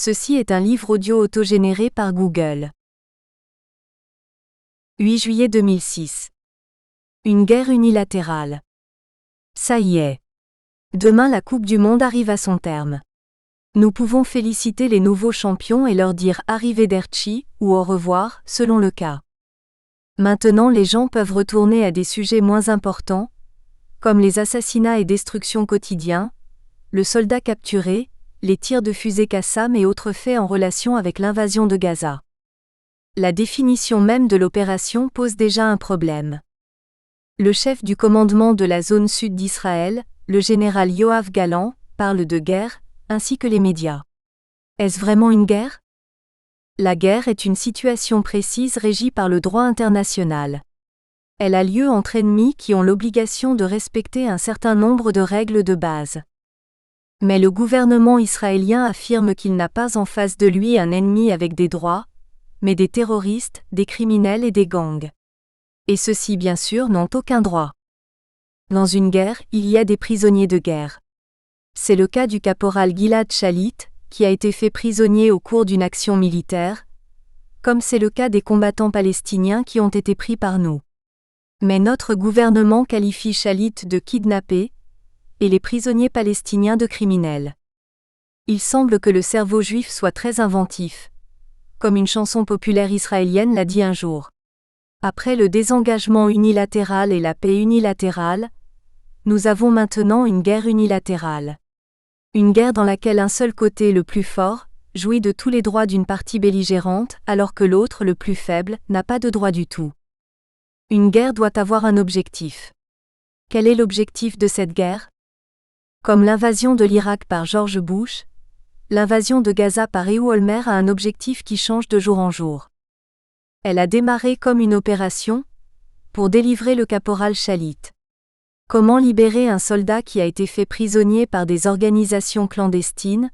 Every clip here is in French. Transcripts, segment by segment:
Ceci est un livre audio autogénéré par Google. 8 juillet 2006. Une guerre unilatérale. Ça y est. Demain la Coupe du Monde arrive à son terme. Nous pouvons féliciter les nouveaux champions et leur dire arrivederci ou au revoir, selon le cas. Maintenant les gens peuvent retourner à des sujets moins importants, comme les assassinats et destructions quotidiens, le soldat capturé, les tirs de fusée Qassam et autres faits en relation avec l'invasion de Gaza. La définition même de l'opération pose déjà un problème. Le chef du commandement de la zone sud d'Israël, le général Yoav Gallant, parle de guerre, ainsi que les médias. Est-ce vraiment une guerre ? La guerre est une situation précise régie par le droit international. Elle a lieu entre ennemis qui ont l'obligation de respecter un certain nombre de règles de base. Mais le gouvernement israélien affirme qu'il n'a pas en face de lui un ennemi avec des droits, mais des terroristes, des criminels et des gangs. Et ceux-ci bien sûr n'ont aucun droit. Dans une guerre, il y a des prisonniers de guerre. C'est le cas du caporal Gilad Shalit, qui a été fait prisonnier au cours d'une action militaire, comme c'est le cas des combattants palestiniens qui ont été pris par nous. Mais notre gouvernement qualifie Shalit de kidnappé, et les prisonniers palestiniens de criminels. Il semble que le cerveau juif soit très inventif, comme une chanson populaire israélienne l'a dit un jour. Après le désengagement unilatéral et la paix unilatérale, nous avons maintenant une guerre unilatérale. Une guerre dans laquelle un seul côté, le plus fort, jouit de tous les droits d'une partie belligérante, alors que l'autre, le plus faible, n'a pas de droit du tout. Une guerre doit avoir un objectif. Quel est l'objectif de cette guerre ? Comme l'invasion de l'Irak par George Bush, l'invasion de Gaza par Ehud Olmert a un objectif qui change de jour en jour. Elle a démarré comme une opération pour délivrer le caporal Shalit. Comment libérer un soldat qui a été fait prisonnier par des organisations clandestines,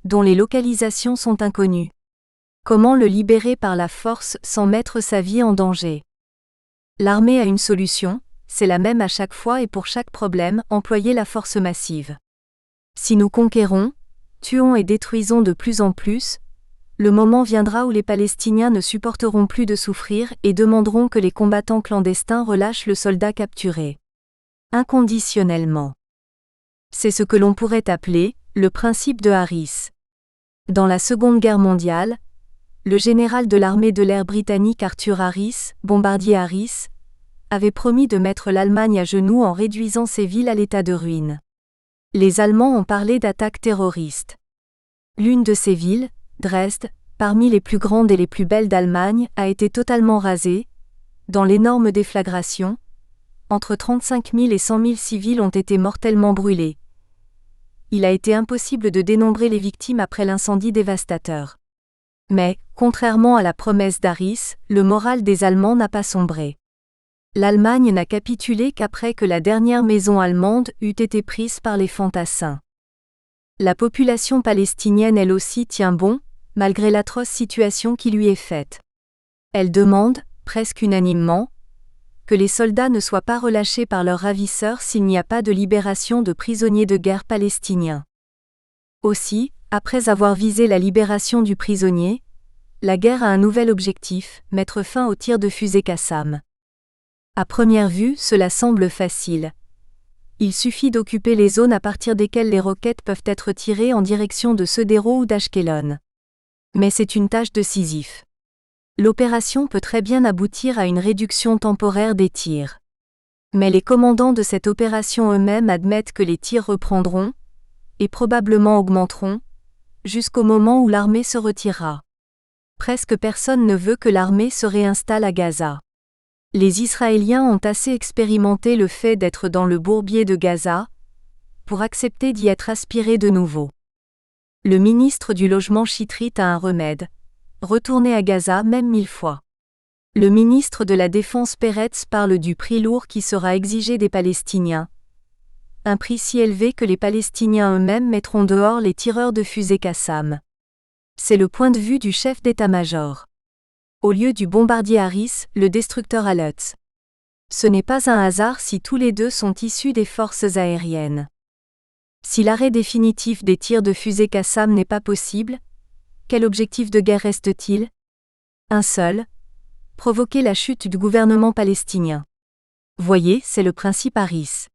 dont les localisations sont inconnues? Comment le libérer par la force sans mettre sa vie en danger? L'armée a une solution, c'est la même à chaque fois et pour chaque problème, employer la force massive. Si nous conquérons, tuons et détruisons de plus en plus, le moment viendra où les Palestiniens ne supporteront plus de souffrir et demanderont que les combattants clandestins relâchent le soldat capturé. Inconditionnellement. C'est ce que l'on pourrait appeler le principe de Harris. Dans la Seconde Guerre mondiale, le général de l'armée de l'air britannique Arthur Harris, bombardier Harris, avait promis de mettre l'Allemagne à genoux en réduisant ses villes à l'état de ruine. Les Allemands ont parlé d'attaques terroristes. L'une de ces villes, Dresde, parmi les plus grandes et les plus belles d'Allemagne, a été totalement rasée. Dans l'énorme déflagration, entre 35 000 et 100 000 civils ont été mortellement brûlés. Il a été impossible de dénombrer les victimes après l'incendie dévastateur. Mais, contrairement à la promesse d'Harris, le moral des Allemands n'a pas sombré. L'Allemagne n'a capitulé qu'après que la dernière maison allemande eût été prise par les fantassins. La population palestinienne elle aussi tient bon, malgré l'atroce situation qui lui est faite. Elle demande, presque unanimement, que les soldats ne soient pas relâchés par leurs ravisseurs s'il n'y a pas de libération de prisonniers de guerre palestiniens. Aussi, après avoir visé la libération du prisonnier, la guerre a un nouvel objectif, mettre fin aux tirs de fusée Qassam. À première vue, cela semble facile. Il suffit d'occuper les zones à partir desquelles les roquettes peuvent être tirées en direction de Sderot ou d'Ashkelon. Mais c'est une tâche de Sisyphe. L'opération peut très bien aboutir à une réduction temporaire des tirs. Mais les commandants de cette opération eux-mêmes admettent que les tirs reprendront, et probablement augmenteront, jusqu'au moment où l'armée se retirera. Presque personne ne veut que l'armée se réinstalle à Gaza. Les Israéliens ont assez expérimenté le fait d'être dans le bourbier de Gaza pour accepter d'y être aspirés de nouveau. Le ministre du Logement Chitrit a un remède: retourner à Gaza même 1000 fois. Le ministre de la Défense Peretz parle du prix lourd qui sera exigé des Palestiniens. Un prix si élevé que les Palestiniens eux-mêmes mettront dehors les tireurs de fusée Qassam. C'est le point de vue du chef d'état-major. Au lieu du bombardier Harris, le destructeur Al-Quds. Ce n'est pas un hasard si tous les deux sont issus des forces aériennes. Si l'arrêt définitif des tirs de fusée Qassam n'est pas possible, quel objectif de guerre reste-t-il? Un seul: provoquer la chute du gouvernement palestinien. Voyez, c'est le principe Harris.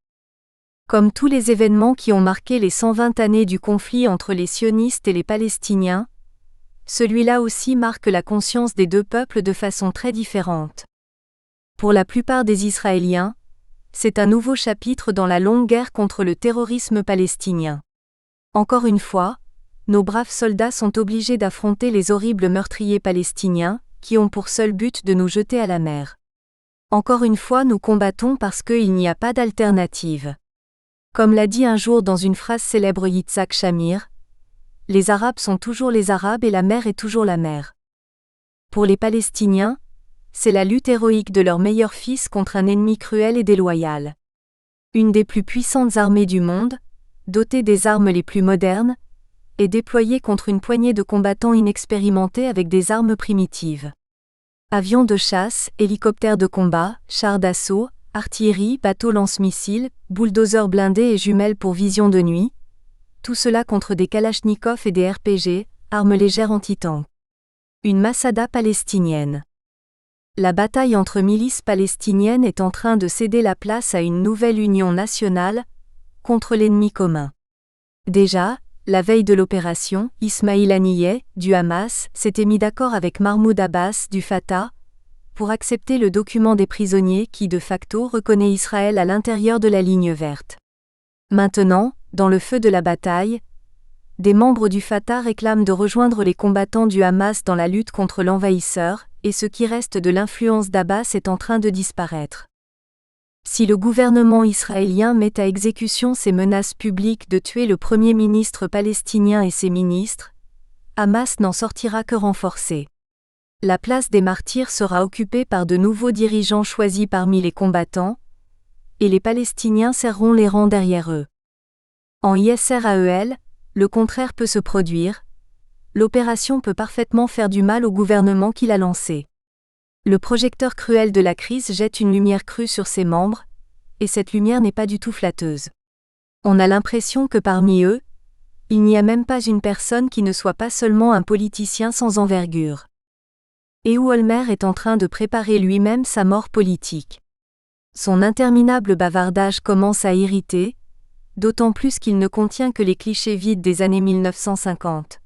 Comme tous les événements qui ont marqué les 120 années du conflit entre les sionistes et les Palestiniens, celui-là aussi marque la conscience des deux peuples de façon très différente. Pour la plupart des Israéliens, c'est un nouveau chapitre dans la longue guerre contre le terrorisme palestinien. Encore une fois, nos braves soldats sont obligés d'affronter les horribles meurtriers palestiniens, qui ont pour seul but de nous jeter à la mer. Encore une fois, nous combattons parce qu'il n'y a pas d'alternative. Comme l'a dit un jour dans une phrase célèbre Yitzhak Shamir, les Arabes sont toujours les Arabes et la mer est toujours la mer. Pour les Palestiniens, c'est la lutte héroïque de leur meilleur fils contre un ennemi cruel et déloyal. Une des plus puissantes armées du monde, dotée des armes les plus modernes, est déployée contre une poignée de combattants inexpérimentés avec des armes primitives. Avions de chasse, hélicoptères de combat, chars d'assaut, artillerie, bateaux lance-missiles, bulldozers blindés et jumelles pour vision de nuit, tout cela contre des kalachnikovs et des RPG, armes légères anti-tank. Une Masada palestinienne. La bataille entre milices palestiniennes est en train de céder la place à une nouvelle union nationale, contre l'ennemi commun. Déjà, la veille de l'opération, Ismail Haniyeh, du Hamas, s'était mis d'accord avec Mahmoud Abbas, du Fatah, pour accepter le document des prisonniers qui de facto reconnaît Israël à l'intérieur de la ligne verte. Maintenant, dans le feu de la bataille, des membres du Fatah réclament de rejoindre les combattants du Hamas dans la lutte contre l'envahisseur, et ce qui reste de l'influence d'Abbas est en train de disparaître. Si le gouvernement israélien met à exécution ses menaces publiques de tuer le Premier ministre palestinien et ses ministres, Hamas n'en sortira que renforcé. La place des martyrs sera occupée par de nouveaux dirigeants choisis parmi les combattants, et les Palestiniens serreront les rangs derrière eux. En Israël, le contraire peut se produire. L'opération peut parfaitement faire du mal au gouvernement qui l'a lancée. Le projecteur cruel de la crise jette une lumière crue sur ses membres, et cette lumière n'est pas du tout flatteuse. On a l'impression que parmi eux, il n'y a même pas une personne qui ne soit pas seulement un politicien sans envergure. Ehud Olmert est en train de préparer lui-même sa mort politique. Son interminable bavardage commence à irriter, d'autant plus qu'il ne contient que les clichés vides des années 1950.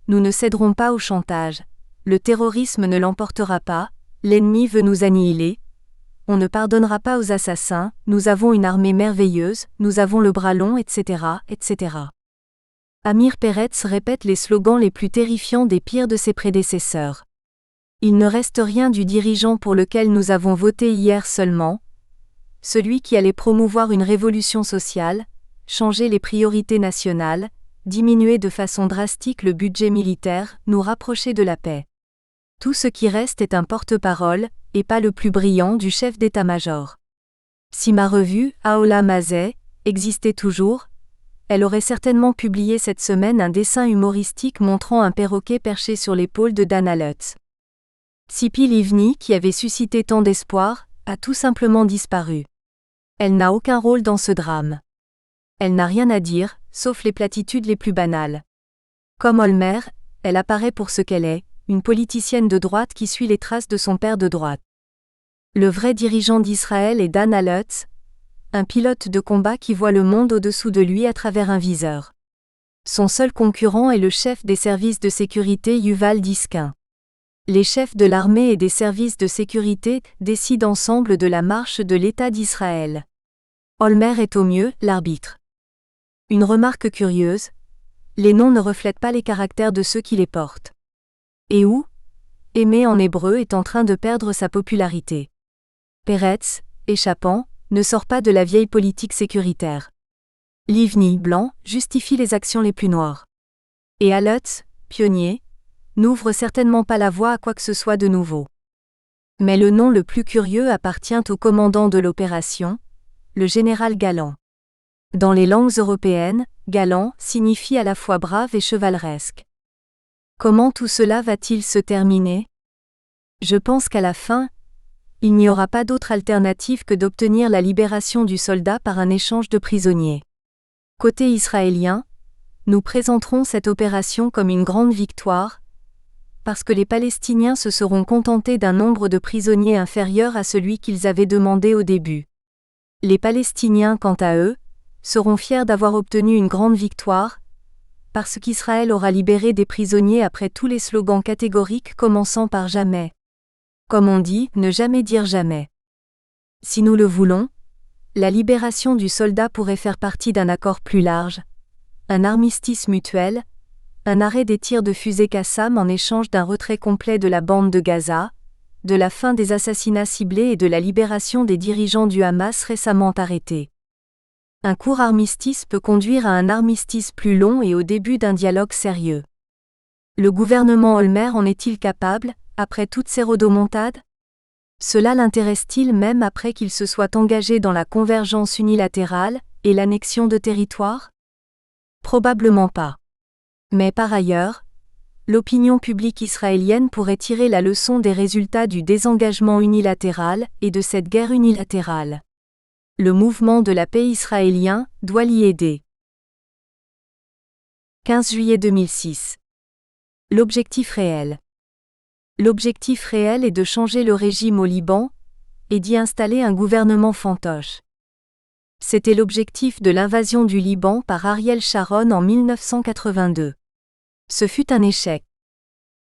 Nous ne céderons pas au chantage, le terrorisme ne l'emportera pas, l'ennemi veut nous annihiler, on ne pardonnera pas aux assassins, nous avons une armée merveilleuse, nous avons le bras long, etc., etc. Amir Peretz répète les slogans les plus terrifiants des pires de ses prédécesseurs. Il ne reste rien du dirigeant pour lequel nous avons voté hier seulement, celui qui allait promouvoir une révolution sociale, changer les priorités nationales, diminuer de façon drastique le budget militaire, nous rapprocher de la paix. Tout ce qui reste est un porte-parole, et pas le plus brillant du chef d'état-major. Si ma revue, Aola Mazeh, existait toujours, elle aurait certainement publié cette semaine un dessin humoristique montrant un perroquet perché sur l'épaule de Dana Lutz. Tzipi Livni, qui avait suscité tant d'espoir, a tout simplement disparu. Elle n'a aucun rôle dans ce drame. Elle n'a rien à dire, sauf les platitudes les plus banales. Comme Olmert, elle apparaît pour ce qu'elle est, une politicienne de droite qui suit les traces de son père de droite. Le vrai dirigeant d'Israël est Dana Lutz, un pilote de combat qui voit le monde au-dessous de lui à travers un viseur. Son seul concurrent est le chef des services de sécurité Yuval Diskin. Les chefs de l'armée et des services de sécurité décident ensemble de la marche de l'État d'Israël. Olmert est au mieux l'arbitre. Une remarque curieuse, les noms ne reflètent pas les caractères de ceux qui les portent. Ehud, aimé en hébreu, est en train de perdre sa popularité. Peretz, échappant, ne sort pas de la vieille politique sécuritaire. Livni, blanc, justifie les actions les plus noires. Et Lutz, pionnier, n'ouvre certainement pas la voie à quoi que ce soit de nouveau. Mais le nom le plus curieux appartient au commandant de l'opération, le général Galland. Dans les langues européennes, Galland signifie à la fois brave et chevaleresque. Comment tout cela va-t-il se terminer? Je pense qu'à la fin, il n'y aura pas d'autre alternative que d'obtenir la libération du soldat par un échange de prisonniers. Côté israélien, nous présenterons cette opération comme une grande victoire, parce que les Palestiniens se seront contentés d'un nombre de prisonniers inférieur à celui qu'ils avaient demandé au début. Les Palestiniens, quant à eux, seront fiers d'avoir obtenu une grande victoire, parce qu'Israël aura libéré des prisonniers après tous les slogans catégoriques commençant par jamais. Comme on dit, ne jamais dire jamais. Si nous le voulons, la libération du soldat pourrait faire partie d'un accord plus large, un armistice mutuel, un arrêt des tirs de fusée Qassam en échange d'un retrait complet de la bande de Gaza, de la fin des assassinats ciblés et de la libération des dirigeants du Hamas récemment arrêtés. Un court armistice peut conduire à un armistice plus long et au début d'un dialogue sérieux. Le gouvernement Olmer en est-il capable, après toutes ces rodomontades ? Cela l'intéresse-t-il même après qu'il se soit engagé dans la convergence unilatérale et l'annexion de territoires ? Probablement pas. Mais par ailleurs, l'opinion publique israélienne pourrait tirer la leçon des résultats du désengagement unilatéral et de cette guerre unilatérale. Le mouvement de la paix israélien doit l'y aider. 15 juillet 2006. L'objectif réel. L'objectif réel est de changer le régime au Liban et d'y installer un gouvernement fantoche. C'était l'objectif de l'invasion du Liban par Ariel Sharon en 1982. Ce fut un échec.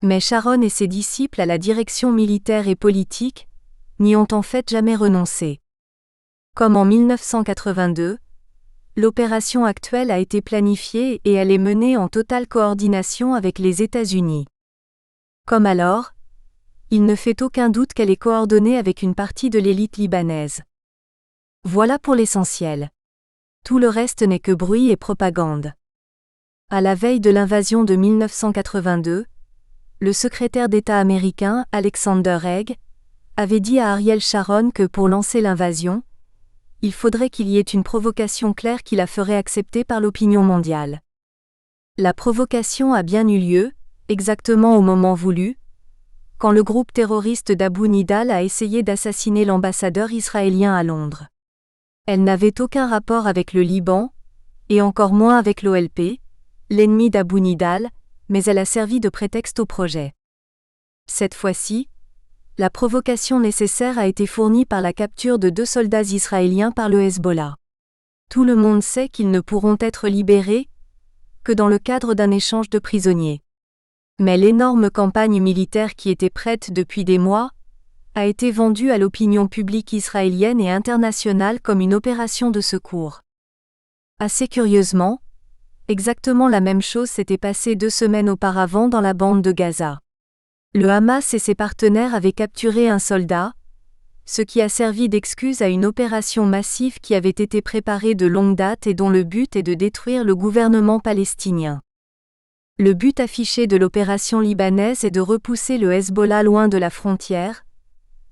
Mais Sharon et ses disciples à la direction militaire et politique n'y ont en fait jamais renoncé. Comme en 1982, l'opération actuelle a été planifiée et elle est menée en totale coordination avec les États-Unis. Comme alors, il ne fait aucun doute qu'elle est coordonnée avec une partie de l'élite libanaise. Voilà pour l'essentiel. Tout le reste n'est que bruit et propagande. À la veille de l'invasion de 1982, le secrétaire d'État américain, Alexander Haig, avait dit à Ariel Sharon que pour lancer l'invasion, il faudrait qu'il y ait une provocation claire qui la ferait accepter par l'opinion mondiale. La provocation a bien eu lieu, exactement au moment voulu, quand le groupe terroriste d'Abu Nidal a essayé d'assassiner l'ambassadeur israélien à Londres. Elle n'avait aucun rapport avec le Liban, et encore moins avec l'OLP, l'ennemi d'Abu Nidal, mais elle a servi de prétexte au projet. Cette fois-ci, la provocation nécessaire a été fournie par la capture de 2 soldats israéliens par le Hezbollah. Tout le monde sait qu'ils ne pourront être libérés que dans le cadre d'un échange de prisonniers. Mais l'énorme campagne militaire qui était prête depuis des mois a été vendue à l'opinion publique israélienne et internationale comme une opération de secours. Assez curieusement, exactement la même chose s'était passée 2 semaines auparavant dans la bande de Gaza. Le Hamas et ses partenaires avaient capturé un soldat, ce qui a servi d'excuse à une opération massive qui avait été préparée de longue date et dont le but est de détruire le gouvernement palestinien. Le but affiché de l'opération libanaise est de repousser le Hezbollah loin de la frontière,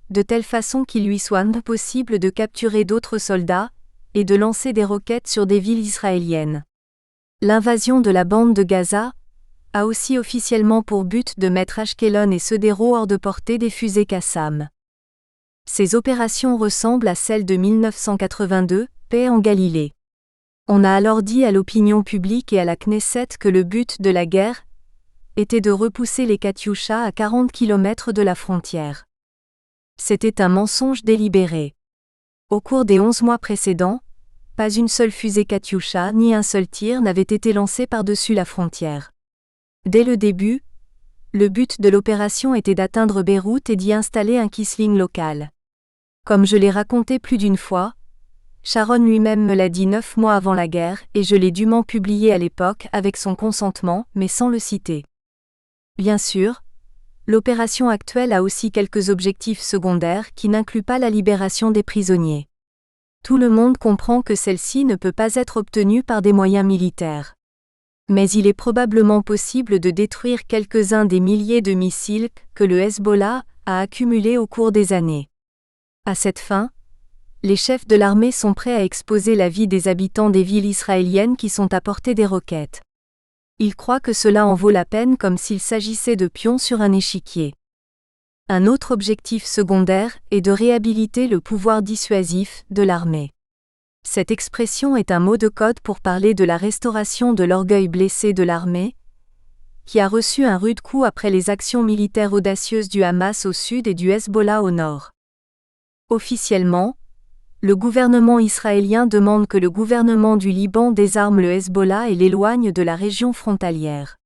de telle façon qu'il lui soit impossible de capturer d'autres soldats et de lancer des roquettes sur des villes israéliennes. L'invasion de la bande de Gaza a aussi officiellement pour but de mettre Ashkelon et Sderot hors de portée des fusées Qassam. Ces opérations ressemblent à celles de 1982, paix en Galilée. On a alors dit à l'opinion publique et à la Knesset que le but de la guerre était de repousser les Katyusha à 40 km de la frontière. C'était un mensonge délibéré. Au cours des 11 mois précédents, pas une seule fusée Katyusha ni un seul tir n'avait été lancé par-dessus la frontière. Dès le début, le but de l'opération était d'atteindre Beyrouth et d'y installer un Kisling local. Comme je l'ai raconté plus d'une fois, Sharon lui-même me l'a dit 9 mois avant la guerre et je l'ai dûment publié à l'époque avec son consentement mais sans le citer. Bien sûr, l'opération actuelle a aussi quelques objectifs secondaires qui n'incluent pas la libération des prisonniers. Tout le monde comprend que celle-ci ne peut pas être obtenue par des moyens militaires. Mais il est probablement possible de détruire quelques-uns des milliers de missiles que le Hezbollah a accumulés au cours des années. À cette fin, les chefs de l'armée sont prêts à exposer la vie des habitants des villes israéliennes qui sont à portée des roquettes. Ils croient que cela en vaut la peine comme s'il s'agissait de pions sur un échiquier. Un autre objectif secondaire est de réhabiliter le pouvoir dissuasif de l'armée. Cette expression est un mot de code pour parler de la restauration de l'orgueil blessé de l'armée, qui a reçu un rude coup après les actions militaires audacieuses du Hamas au sud et du Hezbollah au nord. Officiellement, le gouvernement israélien demande que le gouvernement du Liban désarme le Hezbollah et l'éloigne de la région frontalière.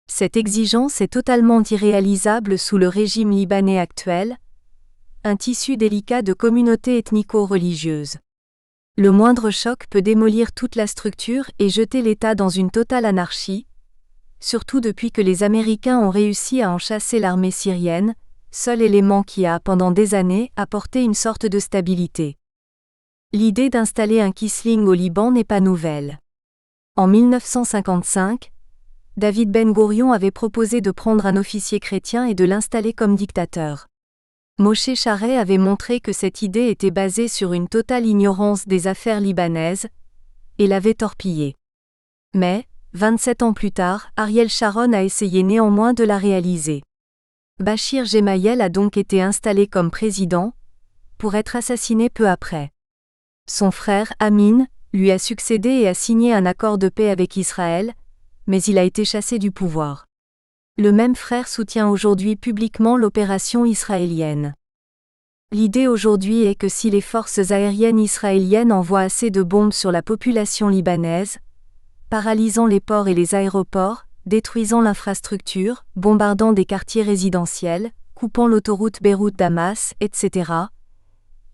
Cette exigence est totalement irréalisable sous le régime libanais actuel, un tissu délicat de communautés ethnico-religieuses. Le moindre choc peut démolir toute la structure et jeter l'État dans une totale anarchie, surtout depuis que les Américains ont réussi à en chasser l'armée syrienne, seul élément qui a, pendant des années, apporté une sorte de stabilité. L'idée d'installer un Quisling au Liban n'est pas nouvelle. En 1955, David Ben Gourion avait proposé de prendre un officier chrétien et de l'installer comme dictateur. Moshe Charret avait montré que cette idée était basée sur une totale ignorance des affaires libanaises, et l'avait torpillée. Mais, 27 ans plus tard, Ariel Sharon a essayé néanmoins de la réaliser. Bachir Gemayel a donc été installé comme président, pour être assassiné peu après. Son frère, Amin, lui a succédé et a signé un accord de paix avec Israël, mais il a été chassé du pouvoir. Le même frère soutient aujourd'hui publiquement l'opération israélienne. L'idée aujourd'hui est que si les forces aériennes israéliennes envoient assez de bombes sur la population libanaise, paralysant les ports et les aéroports, détruisant l'infrastructure, bombardant des quartiers résidentiels, coupant l'autoroute Beyrouth-Damas, etc.,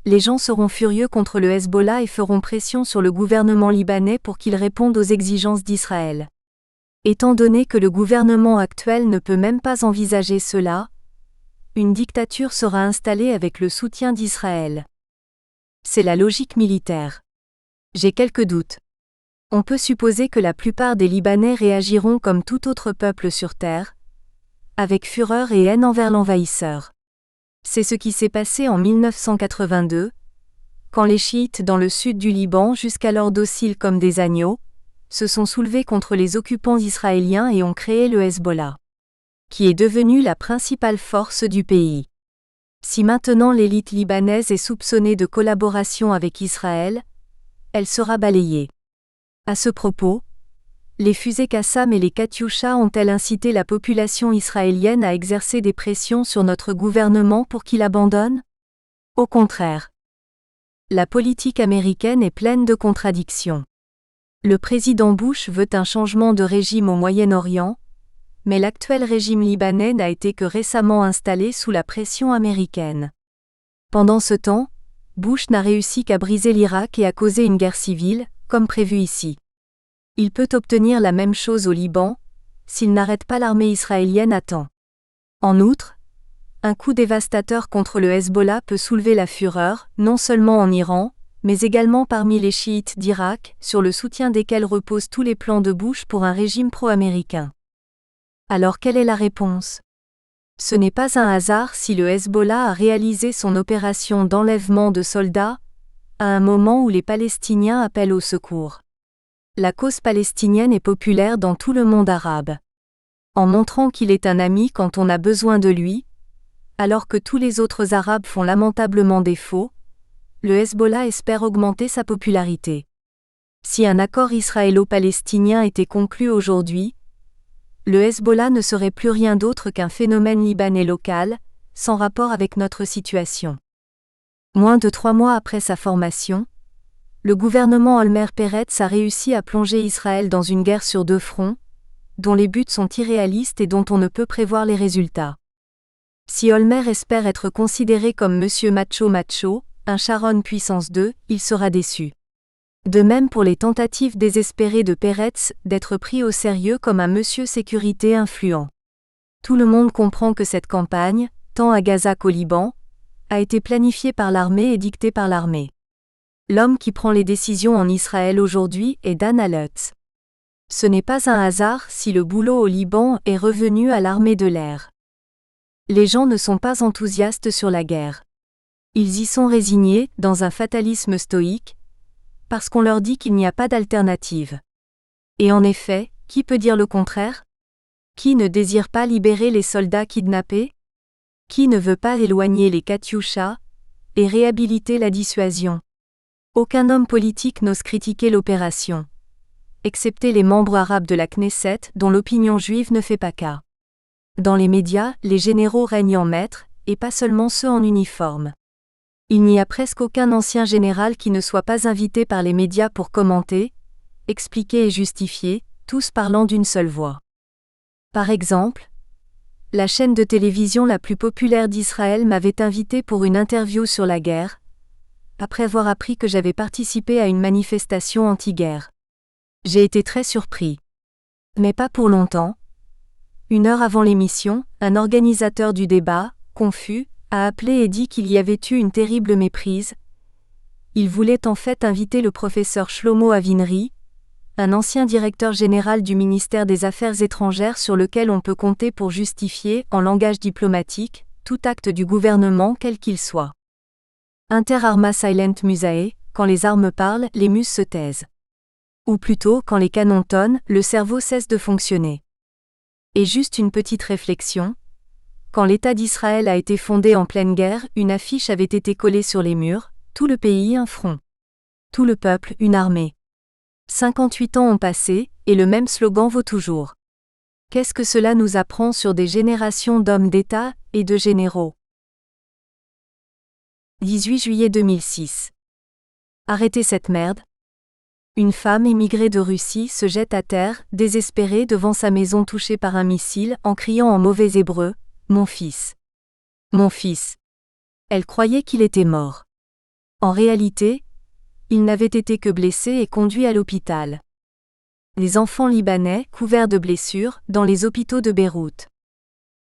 les gens seront furieux contre le Hezbollah et feront pression sur le gouvernement libanais pour qu'il réponde aux exigences d'Israël. Étant donné que le gouvernement actuel ne peut même pas envisager cela, une dictature sera installée avec le soutien d'Israël. C'est la logique militaire. J'ai quelques doutes. On peut supposer que la plupart des Libanais réagiront comme tout autre peuple sur Terre, avec fureur et haine envers l'envahisseur. C'est ce qui s'est passé en 1982, quand les chiites dans le sud du Liban, jusqu'alors dociles comme des agneaux, se sont soulevés contre les occupants israéliens et ont créé le Hezbollah, qui est devenu la principale force du pays. Si maintenant l'élite libanaise est soupçonnée de collaboration avec Israël, elle sera balayée. À ce propos, les fusées Qassam et les Katyusha ont-elles incité la population israélienne à exercer des pressions sur notre gouvernement pour qu'il abandonne ? Au contraire. La politique américaine est pleine de contradictions. Le président Bush veut un changement de régime au Moyen-Orient, mais l'actuel régime libanais n'a été que récemment installé sous la pression américaine. Pendant ce temps, Bush n'a réussi qu'à briser l'Irak et à causer une guerre civile, comme prévu ici. Il peut obtenir la même chose au Liban, s'il n'arrête pas l'armée israélienne à temps. En outre, un coup dévastateur contre le Hezbollah peut soulever la fureur, non seulement en Iran, mais également parmi les chiites d'Irak, sur le soutien desquels reposent tous les plans de Bush pour un régime pro-américain. Alors quelle est la réponse ? Ce n'est pas un hasard si le Hezbollah a réalisé son opération d'enlèvement de soldats, à un moment où les Palestiniens appellent au secours. La cause palestinienne est populaire dans tout le monde arabe. En montrant qu'il est un ami quand on a besoin de lui, alors que tous les autres Arabes font lamentablement défaut, le Hezbollah espère augmenter sa popularité. Si un accord israélo-palestinien était conclu aujourd'hui, le Hezbollah ne serait plus rien d'autre qu'un phénomène libanais local, sans rapport avec notre situation. Moins de 3 mois après sa formation, le gouvernement Olmer-Peretz a réussi à plonger Israël dans une guerre sur 2 fronts, dont les buts sont irréalistes et dont on ne peut prévoir les résultats. Si Olmer espère être considéré comme Monsieur Macho, un Sharon puissance 2, il sera déçu. De même pour les tentatives désespérées de Peretz d'être pris au sérieux comme un monsieur sécurité influent. Tout le monde comprend que cette campagne, tant à Gaza qu'au Liban, a été planifiée par l'armée et dictée par l'armée. L'homme qui prend les décisions en Israël aujourd'hui est Dan Alutz. Ce n'est pas un hasard si le boulot au Liban est revenu à l'armée de l'air. Les gens ne sont pas enthousiastes sur la guerre. Ils y sont résignés, dans un fatalisme stoïque, parce qu'on leur dit qu'il n'y a pas d'alternative. Et en effet, qui peut dire le contraire ? Qui ne désire pas libérer les soldats kidnappés ? Qui ne veut pas éloigner les Katyusha et réhabiliter la dissuasion ? Aucun homme politique n'ose critiquer l'opération. excepté les membres arabes de la Knesset dont l'opinion juive ne fait pas cas. Dans les médias, les généraux règnent en maître, et pas seulement ceux en uniforme. Il n'y a presque aucun ancien général qui ne soit pas invité par les médias pour commenter, expliquer et justifier, tous parlant d'une seule voix. Par exemple, la chaîne de télévision la plus populaire d'Israël m'avait invité pour une interview sur la guerre, après avoir appris que j'avais participé à une manifestation anti-guerre. J'ai été très surpris. Mais pas pour longtemps. 1 heure avant l'émission, un organisateur du débat, confus, a appelé et dit qu'il y avait eu une terrible méprise. Il voulait en fait inviter le professeur Shlomo Avinri, un ancien directeur général du ministère des Affaires étrangères sur lequel on peut compter pour justifier, en langage diplomatique, tout acte du gouvernement quel qu'il soit. Inter arma silent musae, quand les armes parlent, les muses se taisent. Ou plutôt, quand les canons tonnent, le cerveau cesse de fonctionner. Et juste une petite réflexion. Quand l'État d'Israël a été fondé en pleine guerre, une affiche avait été collée sur les murs, tout le pays un front. Tout le peuple une armée. 58 ans ont passé, et le même slogan vaut toujours. Qu'est-ce que cela nous apprend sur des générations d'hommes d'État et de généraux? 18 juillet 2006. Arrêtez cette merde. Une femme émigrée de Russie se jette à terre, désespérée devant sa maison touchée par un missile, en criant en mauvais hébreu, « Mon fils. Mon fils. » Elle croyait qu'il était mort. En réalité, il n'avait été que blessé et conduit à l'hôpital. Les enfants libanais, couverts de blessures, dans les hôpitaux de Beyrouth.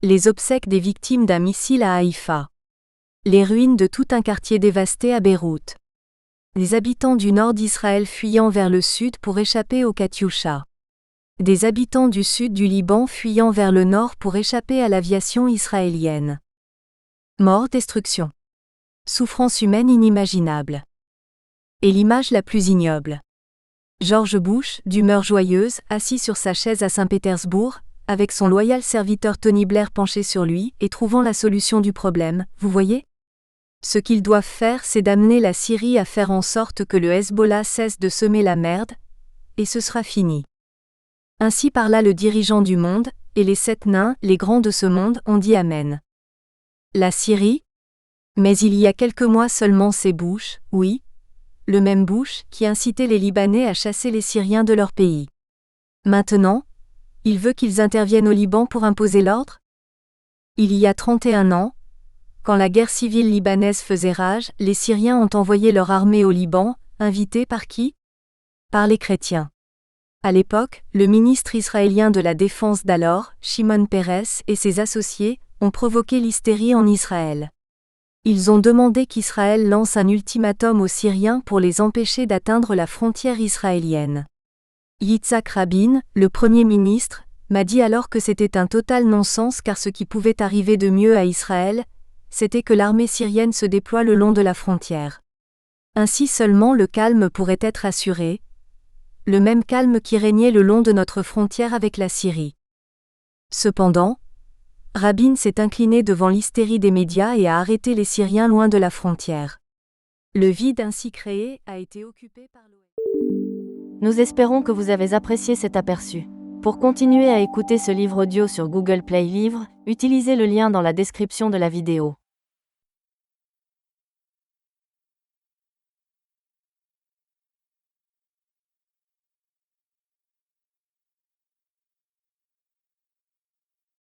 Les obsèques des victimes d'un missile à Haïfa. Les ruines de tout un quartier dévasté à Beyrouth. Les habitants du nord d'Israël fuyant vers le sud pour échapper aux Katyusha. Des habitants du sud du Liban fuyant vers le nord pour échapper à l'aviation israélienne. Mort, destruction. Souffrance humaine inimaginable. Et l'image la plus ignoble. George Bush, d'humeur joyeuse, assis sur sa chaise à Saint-Pétersbourg, avec son loyal serviteur Tony Blair penché sur lui et trouvant la solution du problème, vous voyez? Ce qu'ils doivent faire, c'est d'amener la Syrie à faire en sorte que le Hezbollah cesse de semer la merde, et ce sera fini. Ainsi parla le dirigeant du monde, et les 7 nains, les grands de ce monde, ont dit Amen. La Syrie? Mais il y a quelques mois seulement c'est Bush, oui, le même Bush, qui incitait les Libanais à chasser les Syriens de leur pays. Maintenant, il veut qu'ils interviennent au Liban pour imposer l'ordre? Il y a 31 ans, quand la guerre civile libanaise faisait rage, les Syriens ont envoyé leur armée au Liban, invités par qui? Par les chrétiens. À l'époque, le ministre israélien de la Défense d'alors, Shimon Peres et ses associés, ont provoqué l'hystérie en Israël. Ils ont demandé qu'Israël lance un ultimatum aux Syriens pour les empêcher d'atteindre la frontière israélienne. Yitzhak Rabin, le Premier ministre, m'a dit alors que c'était un total non-sens car ce qui pouvait arriver de mieux à Israël, c'était que l'armée syrienne se déploie le long de la frontière. Ainsi seulement le calme pourrait être assuré, le même calme qui régnait le long de notre frontière avec la Syrie. Cependant, Rabin s'est incliné devant l'hystérie des médias et a arrêté les Syriens loin de la frontière. Le vide ainsi créé a été occupé par l'ONU. Nous espérons que vous avez apprécié cet aperçu. Pour continuer à écouter ce livre audio sur Google Play Livres, utilisez le lien dans la description de la vidéo.